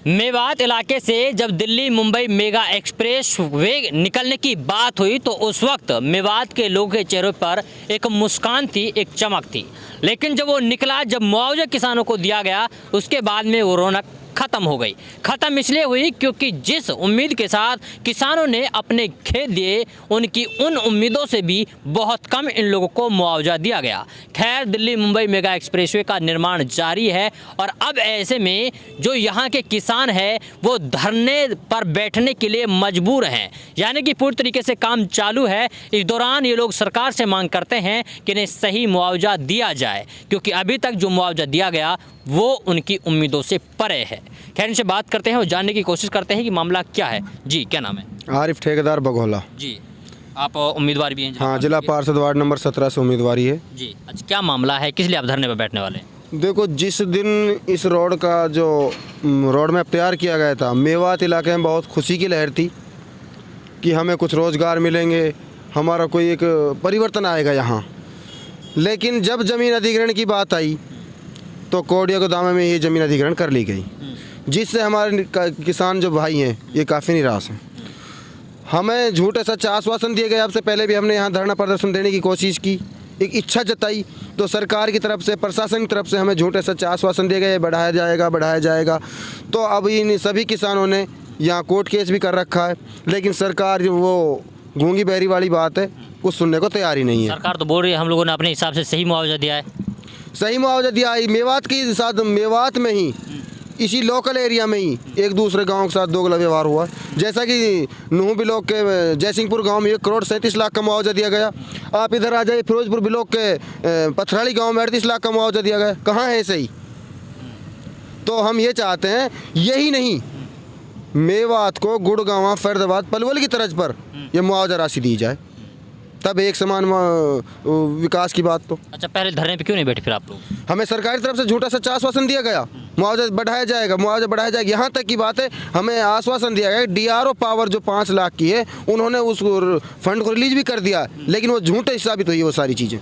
मेवात इलाके से जब Delhi Mumbai mega express way निकलने की बात हुई तो उस वक्त मेवात के लोगों के चेहरों पर एक मुस्कान थी, एक चमक थी। लेकिन जब वो निकला, जब मुआवजा किसानों को दिया गया, उसके बाद में वो रौनक ख़त्म हो गई। ख़त्म इसलिए हुई क्योंकि जिस उम्मीद के साथ किसानों ने अपने खेत दिए, उनकी उन उम्मीदों से भी बहुत कम इन लोगों को मुआवजा दिया गया। खैर, दिल्ली मुंबई मेगा एक्सप्रेसवे का निर्माण जारी है और अब ऐसे में जो यहाँ के किसान हैं वो धरने पर बैठने के लिए मजबूर हैं, यानी कि पूरी तरीके से काम चालू है। इस दौरान ये लोग सरकार से मांग करते हैं कि इन्हें सही मुआवजा दिया जाए, क्योंकि अभी तक जो मुआवजा दिया गया वो उनकी उम्मीदों से परे है। खैर, इनसे बात करते हैं और जानने की कोशिश करते हैं कि मामला क्या है। जी, क्या नाम है? आरिफ ठेकेदार बघोला। जी, आप उम्मीदवार भी हैं? हाँ, जिला पार्षद वार्ड नंबर 17 से उम्मीदवारी है। जी, अच्छा, क्या मामला है, किस लिए आप धरने पर बैठने वाले हैं? देखो, जिस दिन इस रोड का जो रोड मैप तैयार किया गया था, मेवात इलाके में बहुत खुशी की लहर थी कि हमें कुछ रोज़गार मिलेंगे, हमारा कोई एक परिवर्तन आएगा यहाँ। लेकिन जब ज़मीन अधिग्रहण की बात आई तो कोडिया गोदामे में ये ज़मीन अधिग्रहण कर ली गई, जिससे हमारे किसान जो भाई हैं ये काफ़ी निराश हैं। हमें झूठे सच्चे आश्वासन दिए गए। आपसे पहले भी हमने यहाँ धरना प्रदर्शन देने की कोशिश की, एक इच्छा जताई, तो सरकार की तरफ से, प्रशासन की तरफ से हमें झूठे सच्चे आश्वासन दिए गए, बढ़ाया जाएगा। तो अब इन सभी किसानों ने यहाँ कोर्ट केस भी कर रखा है, लेकिन सरकार वो गूंगी बहरी वाली बात है, कुछ सुनने को तैयार ही नहीं है। सरकार तो बोल रही है हम लोगों ने अपने हिसाब से सही मुआवजा दिया है। सही मुआवजा दिया है। मेवात के साथ, मेवात में ही, इसी लोकल एरिया में ही एक दूसरे गांव के साथ दोगला व्यवहार हुआ। जैसा कि नूह ब्लॉक के जयसिंहपुर गांव में 1,37,00,000 का मुआवजा दिया गया। आप इधर आ जाइए, फिरोजपुर ब्लॉक के पथराली गांव में 38 लाख का मुआवजा दिया गया। कहाँ है सही? तो हम ये चाहते हैं, यही नहीं, मेवात को गुड़गांव, फरीदाबाद, पलवल की तर्ज पर यह मुआवजा राशि दी जाए, तब एक समान विकास की बात। तो अच्छा, पहले धरने पे क्यों नहीं बैठे फिर आप लोग? हमें सरकार की तरफ से झूठा सच्चा आश्वासन दिया गया, मुआवजा बढ़ाया जाएगा। यहाँ तक की बात है, हमें आश्वासन दिया गया DRO पावर जो 5 लाख की है, उन्होंने उस फंड को रिलीज भी कर दिया, लेकिन वो झूठे साबित हुई वो सारी चीज़ें।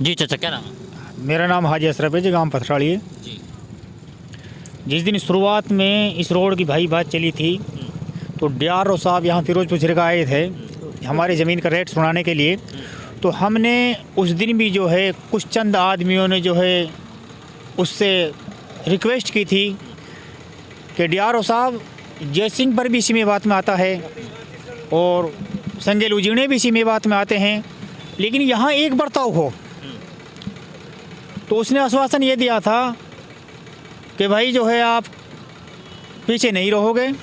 जी चाचा, क्या नाम है? मेरा नाम हाजी अशरफ है जी, गाँव पथराली है जी। जिस दिन शुरुआत में इस रोड की भाई बात चली थी तो DRO साहब यहाँ फिरोजपुर जिले का आए थे हमारी ज़मीन का रेट सुनाने के लिए। तो हमने उस दिन भी जो है कुछ चंद आदमियों ने जो है उससे रिक्वेस्ट की थी कि DRO साहब, जयसिंह पर भी इसी में बात में आता है और संजय लुजीणे भी इसी में बात में आते हैं, लेकिन यहाँ एक बर्ताव हो। तो उसने आश्वासन ये दिया था कि भाई जो है आप पीछे नहीं रहोगे,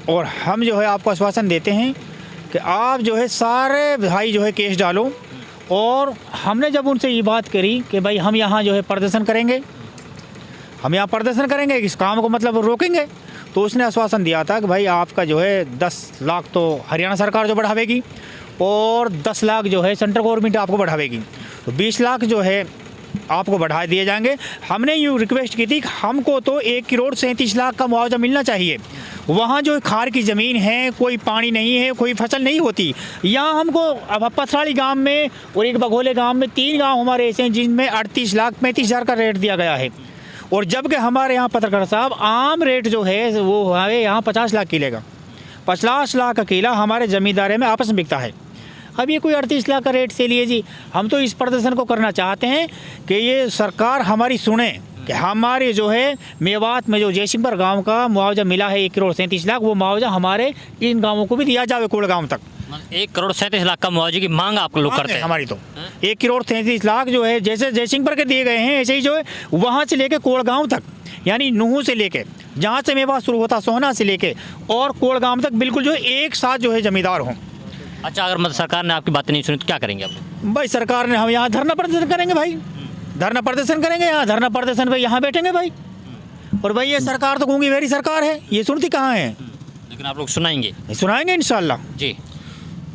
और हम जो है आपको आश्वासन देते हैं कि आप जो है सारे भाई जो है केस डालो। और हमने जब उनसे ये बात करी कि भाई हम यहाँ जो है प्रदर्शन करेंगे, इस काम को मतलब रोकेंगे, तो उसने आश्वासन दिया था कि भाई आपका जो है 10 लाख तो हरियाणा सरकार जो बढ़ावेगी और 10 लाख जो है सेंट्रल गवर्नमेंट आपको बढ़ावेगी, तो 20 लाख जो है आपको बढ़ा दिए जाएंगे। हमने यूँ रिक्वेस्ट की थी कि हमको तो 1,37,00,000 का मुआवजा मिलना चाहिए। वहाँ जो खार की ज़मीन है, कोई पानी नहीं है, कोई फसल नहीं होती। यहाँ हमको अब पथराली गांव में और एक बघोले गांव में 3 गांव हमारे ऐसे हैं जिनमें 38,35,000 का रेट दिया गया है, और जबकि हमारे यहाँ पत्रकार साहब आम रेट जो है वो हमारे यहाँ 50 लाख किलेगा। 50 लाख का किला हमारे ज़मींदारे में आपस में बिकता है। अब ये कोई 38 लाख का रेट से लिए जी। हम तो इस प्रदर्शन को करना चाहते हैं कि ये सरकार हमारी सुने कि हमारे जो है मेवात में जो जयसिंहपुर गांव का मुआवजा मिला है 1,37,00,000, वो मुआवजा हमारे इन गांवों को भी दिया जाए, कोड़गांव तक। 1,37,00,000 का मुआवजे की मांग आप लोग करते हैं? हमारी तो 1,37,00,000 जो है जैसे जयसिंहपुर के दिए गए हैं, ऐसे ही जो है वहाँ से लेके कोड़गांव तक, यानी नूह से लेके जहाँ से मेवात शुरू होता सोहना से लेके और कोड़गांव तक बिल्कुल जो है एक साथ जो है जमींदार हों। अच्छा, अगर मतलब सरकार ने आपकी बात नहीं सुनी तो क्या करेंगे आप? भाई सरकार ने, हम यहाँ धरना प्रदर्शन करेंगे भाई, धरना प्रदर्शन करेंगे यहाँ, धरना प्रदर्शन पे यहाँ बैठेंगे भाई। और भाई ये सरकार तो गूंगी बहरी सरकार है, ये सुनती कहाँ है? लेकिन आप लोग सुनाएंगे? सुनाएंगे इंशाल्लाह जी।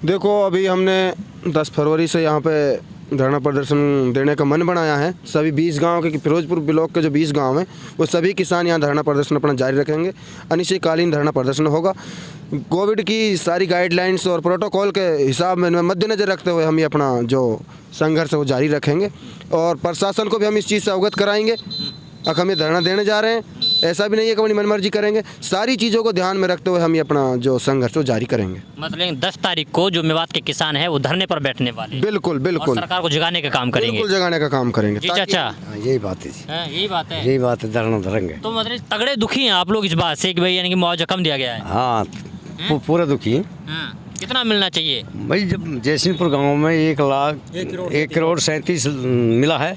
देखो, अभी हमने 10 फरवरी से यहाँ पे धरना प्रदर्शन देने का मन बनाया है। सभी 20 गांव के, फिरोजपुर ब्लॉक के जो 20 गांव हैं, वो सभी किसान यहाँ धरना प्रदर्शन अपना जारी रखेंगे। अनिश्चितकालीन धरना प्रदर्शन होगा। कोविड की सारी गाइडलाइंस और प्रोटोकॉल के हिसाब में मद्देनज़र रखते हुए हम ये अपना जो संघर्ष है वो जारी रखेंगे, और प्रशासन को भी हम इस चीज़ से अवगत कराएंगे। अब हम ये धरना देने जा रहे हैं, ऐसा भी नहीं है कि अपनी मनमर्जी करेंगे। सारी चीज़ों को ध्यान में रखते हुए हम ये अपना जो संघर्ष वो जारी करेंगे। मतलब 10 तारीख को जो मेवात के किसान हैं वो धरने पर बैठने वाले हैं। बिल्कुल और बिल्कुल सरकार को जगाने का काम करेंगे। बिल्कुल जगाने का काम करेंगे। जी ताकि- चाचा, हाँ, यही बात है जी, यही बात है। यही बात है, धरना धरेंगे। तो मतलब तगड़े दुखी हैं आप लोग इस बात से कि भाई यानी कि मुआवजा कम दिया गया है। हाँ, पूरे दुखी हैं। कितना मिलना चाहिए? भाई जब जयसिंहपुर गांव में 1,37 मिला है,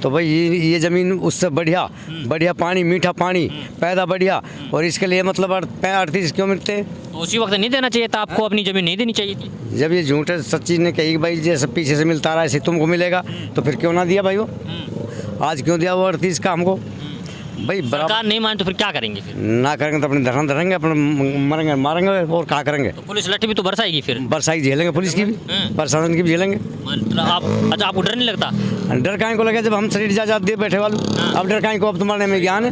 तो भाई ये ज़मीन उससे बढ़िया बढ़िया पानी, मीठा पानी पैदा बढ़िया, और इसके लिए मतलब 38 क्यों मिलते हैं? तो उसी वक्त नहीं देना चाहिए था आपको, अपनी जमीन नहीं देनी चाहिए थी। जब ये झूठे सच्ची ने कही कि भाई जैसे पीछे से मिलता रहा ऐसे तुमको मिलेगा, तो फिर क्यों ना दिया भाई वो? आज क्यों दिया वो 38 का हमको? भाई बराबर सरकार नहीं माने तो फिर क्या करेंगे फिर? ना करेंगे तो अपने धरना धरेंगे, अपने मरेंगे मारेंगे, और क्या करेंगे? तो पुलिस लट्ठी भी तो बरसाएगी फिर। बरसाई झेलेंगे, पुलिस की भी, प्रशासन की भी झेलेंगे। मतलब आप अच्छा, आपको डर नहीं लगता? डर काहे को लगे जब हम शरीर जा दिए बैठे वालों? अब डर काहे को? अब तो मरने में ज्ञान है,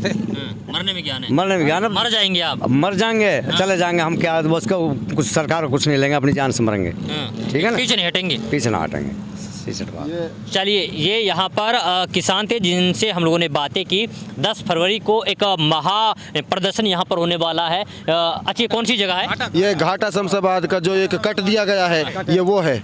मरने में ज्ञान है। मरने में ज्ञान है। मर जाएंगे आप। अब मर जाएंगे, चले जाएंगे हम, क्या उसका कुछ सरकार को कुछ नहीं लेंगे, अपनी जान से मरेंगे। ठीक है ना, पीछे नहीं हटेंगे। पीछे ना हटेंगे। सीसठ बात। चलिए, ये यहाँ पर किसान थे जिनसे हम लोगों ने बातें की। 10 फरवरी को एक महा प्रदर्शन यहाँ पर होने वाला है। अच्छी कौन सी जगह है? ये घाटा शमशाबाद का जो एक कट दिया गया है, ये वो है।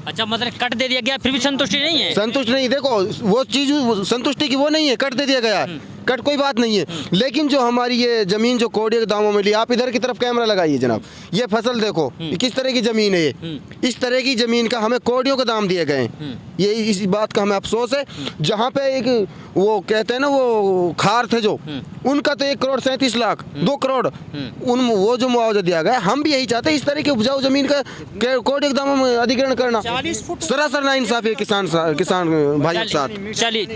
अच्छा, मतलब कट दे दिया गया फिर भी संतुष्टि नहीं है? संतुष्ट नहीं, देखो वो चीज़ संतुष्टि की वो नहीं है, कट दे दिया गया है, कट कोई बात नहीं है। लेकिन जो हमारी ये जमीन जो कोड़े के दामों में ली, आप इधर की तरफ कैमरा लगाइए जनाब, ये फसल देखो ये किस तरह की जमीन है। ये इस तरह की जमीन का हमें कोड़ियों के दाम दिए गए हैं। ये इस बात का हमें अफसोस है। जहाँ पे एक वो कहते हैं ना वो खार थे जो, उनका तो 1,37,00,000 2 करोड़ वो जो मुआवजा दिया गया। हम भी यही चाहते हैं, इस तरह की उपजाऊ जमीन का कोड़े के दामों में अधिग्रहण करना सरासर नाइंसाफी है किसान भाइयों के साथ।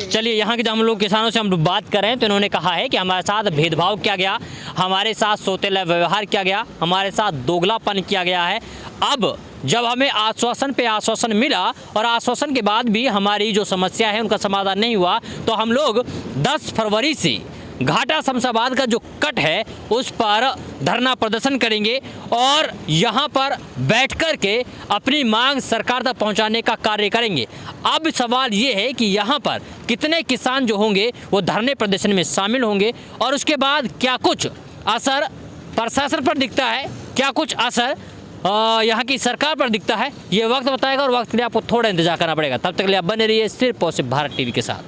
चलिए, यहाँ के जो हम लोग किसानों से हम लोग बात कर रहे हैं तो इन्होंने कहा है कि हमारे साथ भेदभाव किया गया, हमारे साथ सौतेला व्यवहार किया गया, हमारे साथ दोगलापन किया गया है। अब जब हमें आश्वासन पे आश्वासन मिला और आश्वासन के बाद भी हमारी जो समस्या है उनका समाधान नहीं हुआ, तो हम लोग 10 फरवरी से घाटा शमशाबाद का जो कट है उस पर धरना प्रदर्शन करेंगे और यहाँ पर बैठ कर के अपनी मांग सरकार तक पहुँचाने का कार्य करेंगे। अब सवाल ये है कि यहाँ पर कितने किसान जो होंगे वो धरने प्रदर्शन में शामिल होंगे और उसके बाद क्या कुछ असर प्रशासन पर दिखता है, क्या कुछ असर यहाँ की सरकार पर दिखता है, ये वक्त बताएगा और वक्त के लिए आपको थोड़ा इंतजार करना पड़ेगा। तब तक के लिए आप बने रहिए सिर्फ और सिर्फ भारत टीवी के साथ।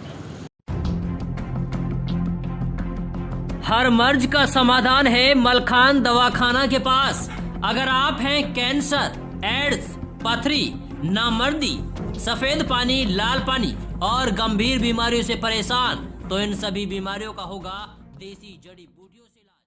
हर मर्ज का समाधान है मलखान दवाखाना के पास। अगर आप हैं कैंसर, एड्स, पथरी, नामर्दी, सफेद पानी, लाल पानी और गंभीर बीमारियों से परेशान, तो इन सभी बीमारियों का होगा देसी जड़ी बूटियों से इलाज।